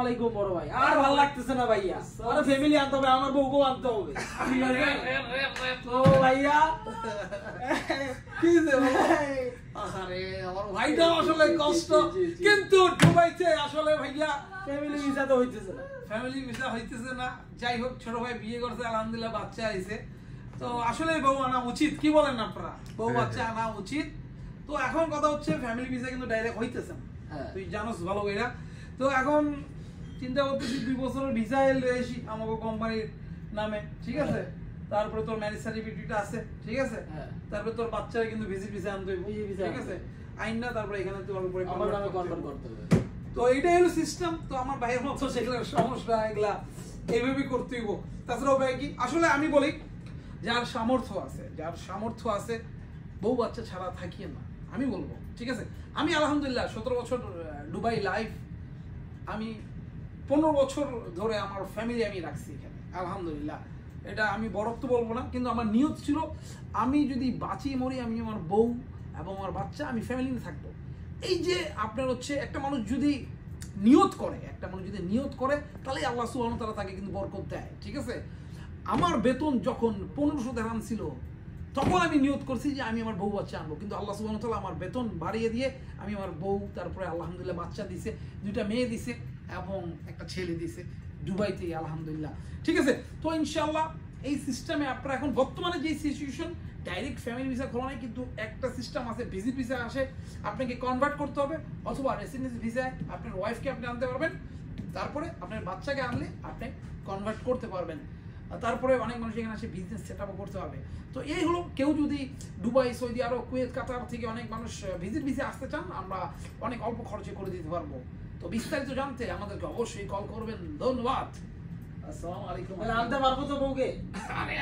আলাইকুম বড় ভাই আর ভালো লাগতেছে না ভাইয়া আরে ফ্যামিলি আনতে হবে আমার বউকেও আনতে হবে তো ভাইয়া কি যে আরে আমার ভাইটা আসলে কষ্ট কিন্তু দুবাইতে আসলে ভাইয়া ফ্যামিলি ভিসা তো হইতেছে না ফ্যামিলি ভিসা হইতেছে না যাই হোক ছোট ভাই বিয়ে করতে আলহামদুলিল্লাহ বাচ্চা আইছে তো আসলে বউ আনা উচিত কি বলেন আপনারা বউ বাচ্চা আনা উচিত তো এখন কথা হচ্ছে ফ্যামিলি ভিসা কিন্তু ডাইরেক্ট হইতেছে না তুই জানোস ভালো কইরা তো এখন চিন্তা করতেছি 2 বছরের ভিসা এলে এসি আমাকে কোম্পানির নামে ঠিক আছে তারপরে তোর ম্যারেজ সার্টিফিকেট আছে ঠিক আছে তারপরে তোর বাচ্চারে কিন্তু ভিজিট ভিসা আনতে হবে ঠিক আছে আইন না তারপরে এখানে তুই অল্প করে আমার নামে কনভার্ট করতে হবে তো এইটাই হলো সিস্টেম তো আমার ভাইয়ের মতো সেগুলোর সমস্যা এগুলা এইভাবে করতে হইব তাছাড়া ভাই কি আসলে আমি বলি যার সামর্থ্য আছে বউ বাচ্চা ছাড়া থাকিয়ে না আমি বলবো ঠিক আছে আমি আলহামদুলিল্লাহ 17 বছর দুবাই লাইফ আমি 15 বছর ধরে আমার ফ্যামিলি আমি রাখছি এখানে আলহামদুলিল্লাহ এটা আমি বরত্ব বলবো না কিন্তু আমার নিয়ত ছিল আমি যদি বাঁচি মরি আমি আমার বউ এবং আমার বাচ্চা আমি ফ্যামিলি নিয়ে থাকবো এই যে আপনার হচ্ছে একটা মানুষ যদি নিয়ত করে তাহলে আল্লাহ সুবহানাহু ওয়া তাআলা তাকে কিন্তু বরকত দেয় ঠিক আছে আমার বেতন যখন 1500 দিরহাম ছিল তখন আমি নিয়ত করছি যে আমি আমার বউ বাচ্চা আনবো কিন্তু আল্লাহ সুবহানাহু ওয়া তাআলা আমার বেতন বাড়িয়ে দিয়ে আমি আমার বউ তারপরে আলহামদুলিল্লাহ বাচ্চা দিছে 2টা মেয়ে দিছে এবং একটা ছেলে দিছে দুবাইতে আলহামদুলিল্লাহ ঠিক আছে তো ইনশাআল্লাহ এই সিস্টেমে আপনারা এখন বর্তমানে যে সিচুয়েশন ডাইরেক্ট ফ্যামিলি ভিসা খোলা নাই কিন্তু একটা সিস্টেম আছে ভিজিট ভিসা আসে আপনাকে কনভার্ট করতে হবে অথবা রেসিডেন্সি ভিসায় আপনার ওয়াইফকে আপনি আনতে পারবেন তারপরে আপনার বাচ্চাকে আনলে আপনি কনভার্ট করতে পারবেন তারপরে অনেক মানুষ এখানে আসে বিজনেস সেটআপও করতে পারবে তো এই হলো কেউ যদি দুবাই সৌদি আরব কুয়েত কাতার থেকে অনেক মানুষ ভিজিট ভিসা আসতে চান আমরা অনেক অল্প খরচে করে দিতে পারবো তো বিস্তারিত জানতে আমাদেরকে অবশ্যই কল করবেন ধন্যবাদ আসসালামু আলাইকুম আনতে পারবো তো বউকে আরে